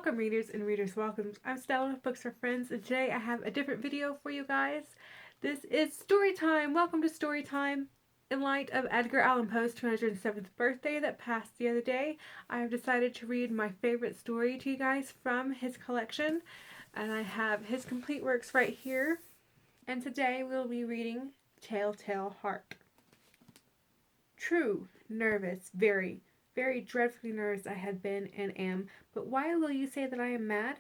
Welcome readers and readers welcomes. I'm Stella with Books for Friends, and today I have a different video for you guys. This is story time. Welcome to story time. In light of Edgar Allan Poe's 207th birthday that passed the other day, I have decided to read my favorite story to you guys from his collection, and I have his complete works right here. And today we'll be reading Telltale Heart. True, nervous, very dreadfully nervous I had been and am, but why will you say that I am mad?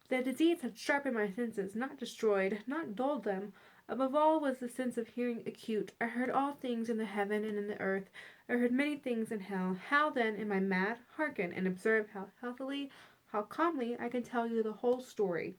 The disease had sharpened my senses, not destroyed, not dulled them. Above all was the sense of hearing acute. I heard all things in the heaven and in the earth. I heard many things in hell. How then am I mad? Hearken, and observe how healthily, how calmly I can tell you the whole story.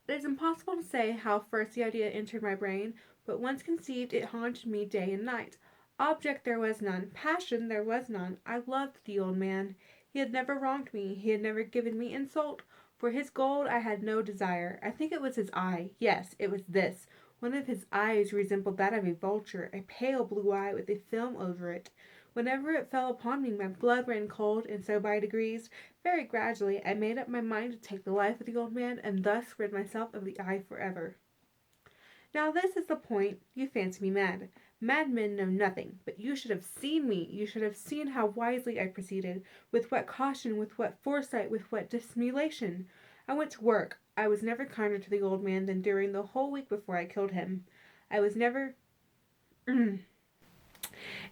It is impossible to say how first the idea entered my brain, but once conceived it haunted me day and night. Object there was none, passion there was none. I loved the old man. He had never wronged me, he had never given me insult. For his gold I had no desire. I think it was his eye. Yes, it was this. One of his eyes resembled that of a vulture, a pale blue eye with a film over it. Whenever it fell upon me, my blood ran cold, and so by degrees, very gradually, I made up my mind to take the life of the old man, and thus rid myself of the eye forever. Now this is the point. You fancy me mad. Madmen know nothing, but you should have seen me. You should have seen how wisely I proceeded, with what caution, with what foresight, with what dissimulation. I went to work. I was never kinder to the old man than during the whole week before I killed him. I was never... And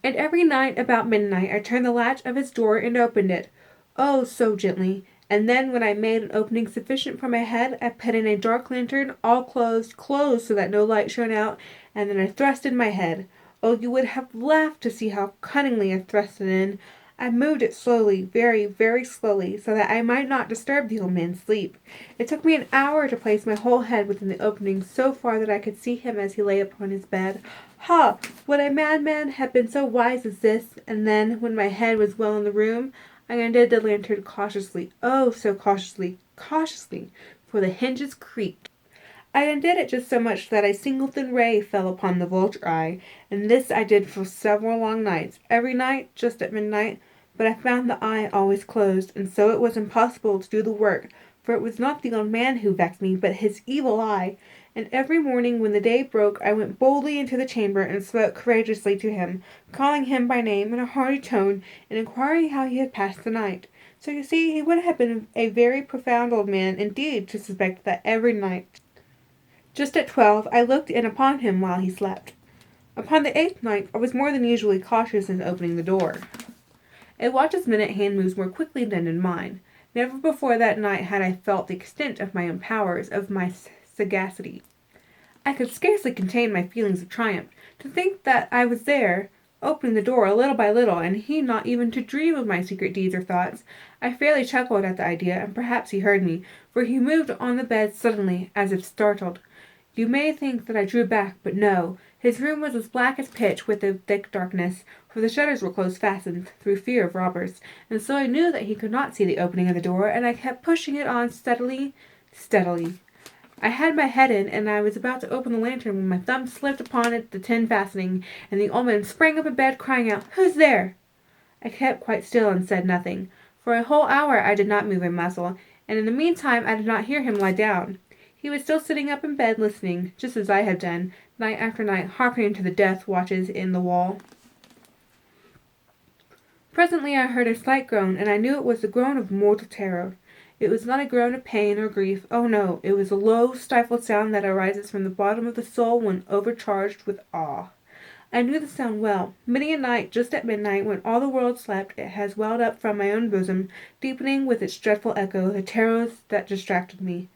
every night about midnight I turned the latch of his door and opened it. Oh, so gently. And then when I made an opening sufficient for my head, I put in a dark lantern, all closed so that no light shone out, and then I thrust in my head. Oh, you would have laughed to see how cunningly I thrust it in. I moved it slowly, very slowly, so that I might not disturb the old man's sleep. It took me an hour to place my whole head within the opening so far that I could see him as he lay upon his bed. Ha! Would a madman have been so wise as this? And then, when my head was well in the room, I undid the lantern cautiously, oh, so cautiously, for the hinges creaked. I undid it just so much that a single thin ray fell upon the vulture eye, and this I did for several long nights, every night, just at midnight, but I found the eye always closed, and so it was impossible to do the work, for it was not the old man who vexed me, but his evil eye, and every morning when the day broke I went boldly into the chamber and spoke courageously to him, calling him by name in a hearty tone, and inquiring how he had passed the night. So you see, he would have been a very profound old man indeed to suspect that every night, just at 12, I looked in upon him while he slept. Upon the 8th night I was more than usually cautious in opening the door. A watch's minute hand moves more quickly than in mine. Never before that night had I felt the extent of my own powers, of my sagacity. I could scarcely contain my feelings of triumph. To think that I was there, opening the door little by little, and he not even to dream of my secret deeds or thoughts. I fairly chuckled at the idea, and perhaps he heard me, for he moved on the bed suddenly, as if startled. You may think that I drew back, but no. His room was as black as pitch with a thick darkness, for the shutters were close fastened, through fear of robbers, and so I knew that he could not see the opening of the door, and I kept pushing it on steadily. I had my head in, and I was about to open the lantern when my thumb slipped upon the tin fastening, and the old man sprang up in bed, crying out, "Who's there?" I kept quite still and said nothing. For a whole hour I did not move a muscle, and in the meantime I did not hear him lie down. He was still sitting up in bed listening, just as I had done, night after night, hearkening to the death watches in the wall. Presently I heard a slight groan, and I knew it was the groan of mortal terror. It was not a groan of pain or grief. Oh no, it was a low, stifled sound that arises from the bottom of the soul when overcharged with awe. I knew the sound well. Many a night, just at midnight, when all the world slept, it has welled up from my own bosom, deepening with its dreadful echo the terrors that distracted me.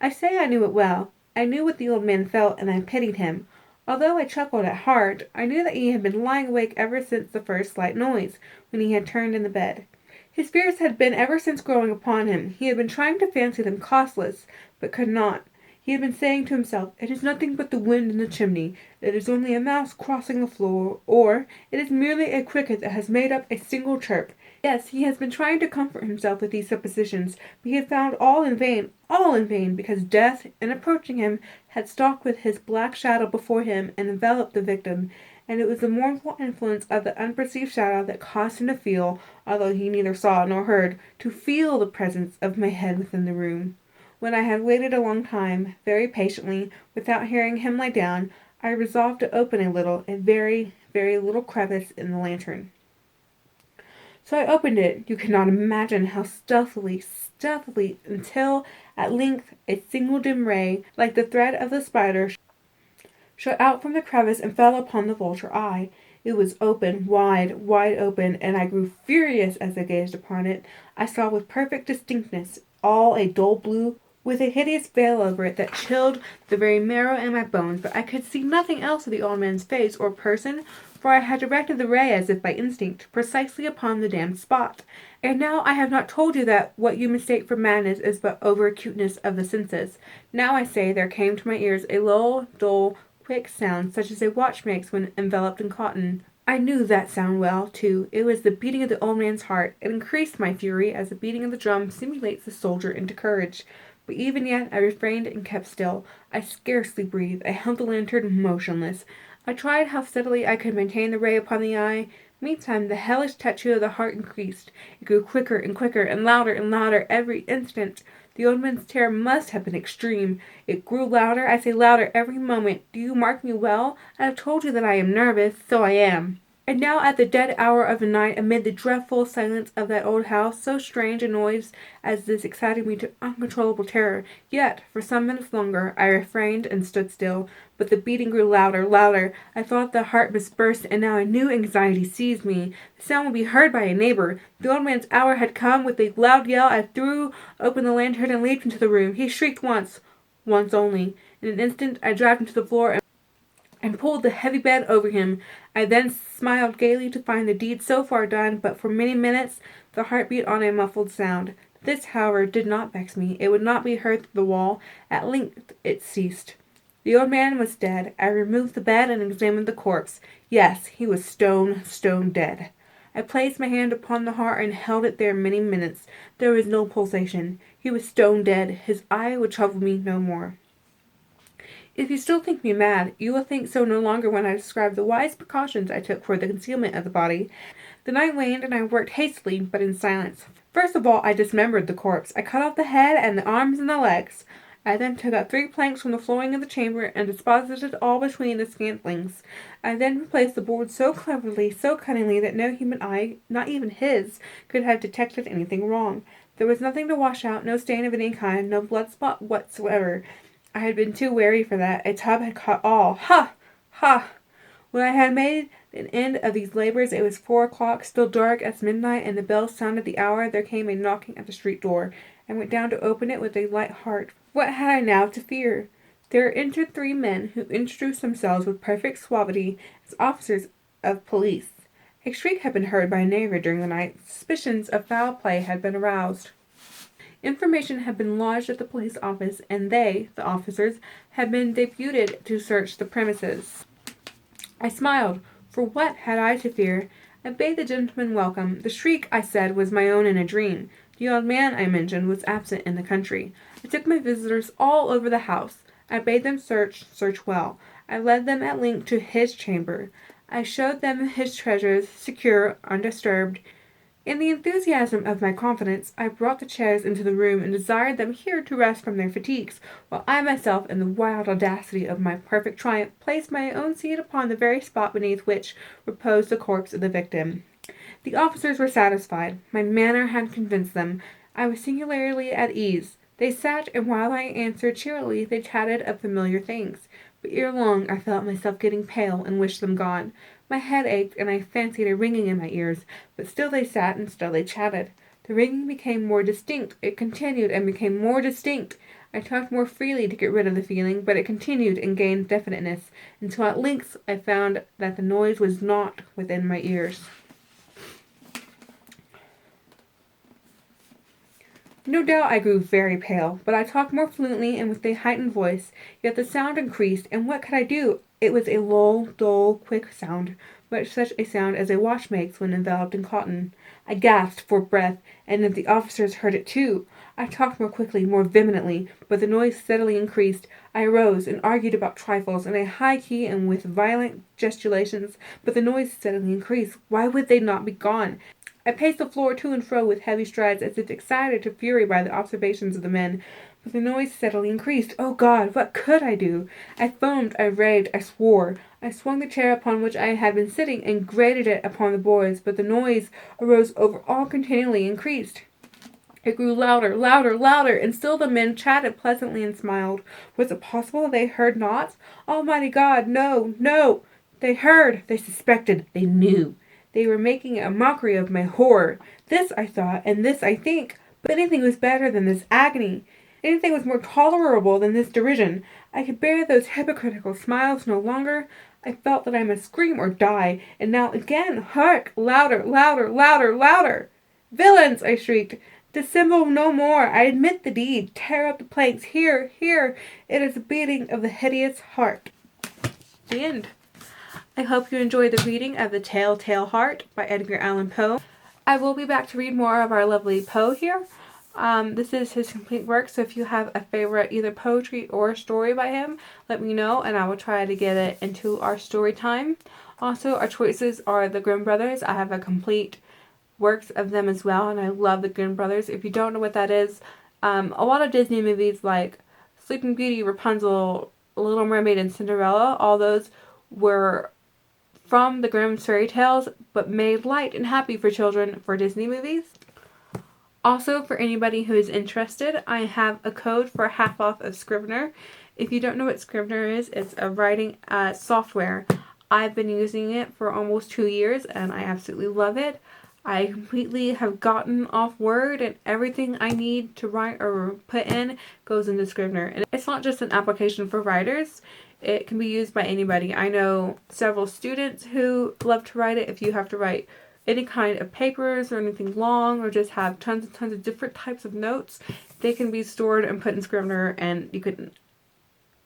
I say I knew it well. I knew what the old man felt, and I pitied him. Although I chuckled at heart, I knew that he had been lying awake ever since the first slight noise, when he had turned in the bed. His fears had been ever since growing upon him. He had been trying to fancy them causeless, but could not. He had been saying to himself, "It is nothing but the wind in the chimney. It is only a mouse crossing the floor, or it is merely a cricket that has made up a single chirp." Yes, he has been trying to comfort himself with these suppositions, but he had found all in vain, because death, in approaching him, had stalked with his black shadow before him and enveloped the victim, and it was the mournful influence of the unperceived shadow that caused him to feel, although he neither saw nor heard, to feel the presence of my head within the room. When I had waited a long time, very patiently, without hearing him lie down, I resolved to open a very, very little crevice in the lantern. So I opened it, you cannot imagine how stealthily, until at length a single dim ray, like the thread of the spider, shot out from the crevice and fell upon the vulture eye. It was open, wide open, and I grew furious as I gazed upon it. I saw with perfect distinctness all a dull blue, with a hideous veil over it that chilled the very marrow in my bones, but I could see nothing else of the old man's face or person, for I had directed the ray, as if by instinct, precisely upon the damned spot. And now I have not told you that what you mistake for madness is but over acuteness of the senses. Now I say there came to my ears a low, dull, quick sound, such as a watch makes when enveloped in cotton. I knew that sound well, too. It was the beating of the old man's heart. It increased my fury, as the beating of the drum stimulates the soldier into courage. But even yet I refrained and kept still. I scarcely breathed. I held the lantern motionless. I tried how steadily I could maintain the ray upon the eye. Meantime the hellish tattoo of the heart increased. It grew quicker and louder every instant. The old man's terror must have been extreme. It grew louder, I say louder, every moment. Do you mark me well? I have told you that I am nervous. So I am. And now at the dead hour of the night, amid the dreadful silence of that old house, so strange a noise as this excited me to uncontrollable terror. Yet, for some minutes longer, I refrained and stood still. But the beating grew louder. I thought the heart must burst, and now a new anxiety seized me. The sound would be heard by a neighbor. The old man's hour had come. With a loud yell, I threw open the lantern and leaped into the room. He shrieked once only. In an instant, I dragged him to the floor and pulled the heavy bed over him. I then smiled gaily to find the deed so far done, but for many minutes the heart beat on a muffled sound. This, however, did not vex me. It would not be heard through the wall. At length it ceased. The old man was dead. I removed the bed and examined the corpse. Yes, he was stone dead. I placed my hand upon the heart and held it there many minutes. There was no pulsation. He was stone dead. His eye would trouble me no more. If you still think me mad, you will think so no longer when I describe the wise precautions I took for the concealment of the body. The night waned, and I worked hastily, but in silence. First of all, I dismembered the corpse. I cut off the head and the arms and the legs. I then took out 3 planks from the flooring of the chamber and deposited all between the scantlings. I then replaced the board so cleverly, so cunningly, that no human eye, not even his, could have detected anything wrong. There was nothing to wash out, no stain of any kind, no blood spot whatsoever. I had been too wary for that. A tub had caught all. Ha! Ha! When I had made an end of these labors, it was 4 o'clock, still dark as midnight, and the bell sounded the hour. There came a knocking at the street door. I went down to open it with a light heart. What had I now to fear? There entered 3 men, who introduced themselves with perfect suavity as officers of police. A shriek had been heard by a neighbor during the night. Suspicions of foul play had been aroused. Information had been lodged at the police office, and they, the officers, had been deputed to search the premises. I smiled, for what had I to fear? I bade the gentleman welcome. The shriek, I said, was my own in a dream. The old man, I mentioned, was absent in the country. I took my visitors all over the house. I bade them search well. I led them at length to his chamber. I showed them his treasures, secure, undisturbed. In the enthusiasm of my confidence, I brought the chairs into the room and desired them here to rest from their fatigues, while I myself, in the wild audacity of my perfect triumph, placed my own seat upon the very spot beneath which reposed the corpse of the victim. The officers were satisfied. My manner had convinced them. I was singularly at ease. They sat, and while I answered cheerily, they chatted of familiar things. But ere long I felt myself getting pale and wished them gone. My head ached, and I fancied a ringing in my ears, but still they sat and still they chatted. The ringing became more distinct. It continued and became more distinct. I talked more freely to get rid of the feeling, but it continued and gained definiteness, until at length I found that the noise was not within my ears. No doubt I grew very pale, but I talked more fluently and with a heightened voice, yet the sound increased, and what could I do? It was a low, dull, quick sound, much such a sound as a watch makes when enveloped in cotton. I gasped for breath, and if the officers heard it too, I talked more quickly, more vehemently, but the noise steadily increased. I arose and argued about trifles in a high key and with violent gesticulations, but the noise steadily increased. Why would they not be gone? I paced the floor to and fro with heavy strides, as if excited to fury by the observations of the men. But the noise steadily increased. Oh God, what could I do? I foamed, I raved, I swore. I swung the chair upon which I had been sitting and grated it upon the boards, but the noise arose over all continually increased. It grew louder, louder, louder, and still the men chatted pleasantly and smiled. Was it possible they heard not? Almighty God, no, no! They heard, they suspected, they knew. They were making a mockery of my horror. This I thought, and this I think, but anything was better than this agony. Anything was more tolerable than this derision. I could bear those hypocritical smiles no longer. I felt that I must scream or die, and now again, hark! Louder, louder, louder, louder! Villains! I shrieked. Dissemble no more. I admit the deed. Tear up the planks. Here, here. It is the beating of the hideous heart. The end. I hope you enjoyed the reading of The Telltale Heart by Edgar Allan Poe. I will be back to read more of our lovely Poe here. This is his complete work, so if you have a favorite either poetry or story by him, let me know and I will try to get it into our story time. Also, our choices are the Grimm Brothers. I have a complete works of them as well, and I love the Grimm Brothers. If you don't know what that is, a lot of Disney movies like Sleeping Beauty, Rapunzel, Little Mermaid, and Cinderella, all those were from the Grimm's fairy tales, but made light and happy for children for Disney movies. Also, for anybody who is interested, I have a code for half off of Scrivener. If you don't know what Scrivener is, it's a writing software. I've been using it for almost 2 years, and I absolutely love it. I completely have gotten off Word, and everything I need to write or put in goes into Scrivener. And it's not just an application for writers. It can be used by anybody. I know several students who love to write it. If you have to write any kind of papers or anything long, or just have tons and tons of different types of notes, they can be stored and put in Scrivener, and you can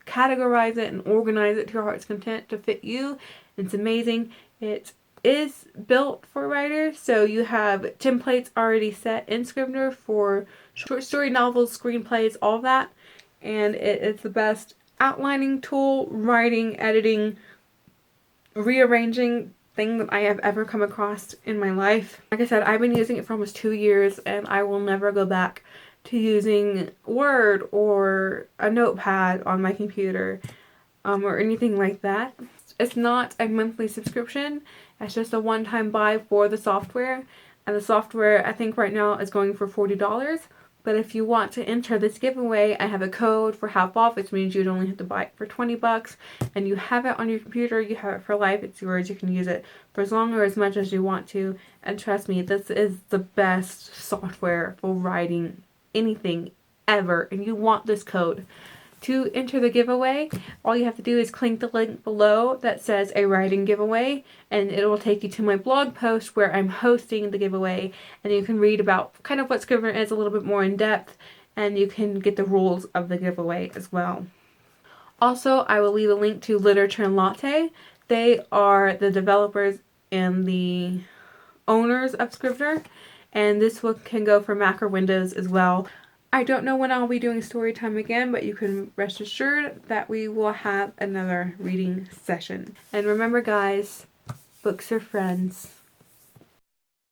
categorize it and organize it to your heart's content to fit you. It's amazing. It is built for writers, so you have templates already set in Scrivener for short story novels, screenplays, all that, and it's the best outlining tool, writing, editing, rearranging thing that I have ever come across in my life. Like I said, I've been using it for almost 2 years, and I will never go back to using Word or a notepad on my computer or anything like that. It's not a monthly subscription. It's just a one-time buy for the software. And the software, I think right now, is going for $40. But if you want to enter this giveaway, I have a code for half off, which means you'd only have to buy it for $20. And you have it on your computer. You have it for life. It's yours. You can use it for as long or as much as you want to. And trust me, this is the best software for writing anything ever. And you want this code. To enter the giveaway, all you have to do is click the link below that says a writing giveaway, and it will take you to my blog post where I'm hosting the giveaway, and you can read about kind of what Scrivener is a little bit more in depth, and you can get the rules of the giveaway as well. Also, I will leave a link to Literature and Latte. They are the developers and the owners of Scrivener, and this one can go for Mac or Windows as well. I don't know when I'll be doing story time again, but you can rest assured that we will have another reading session. And remember, guys, books are friends.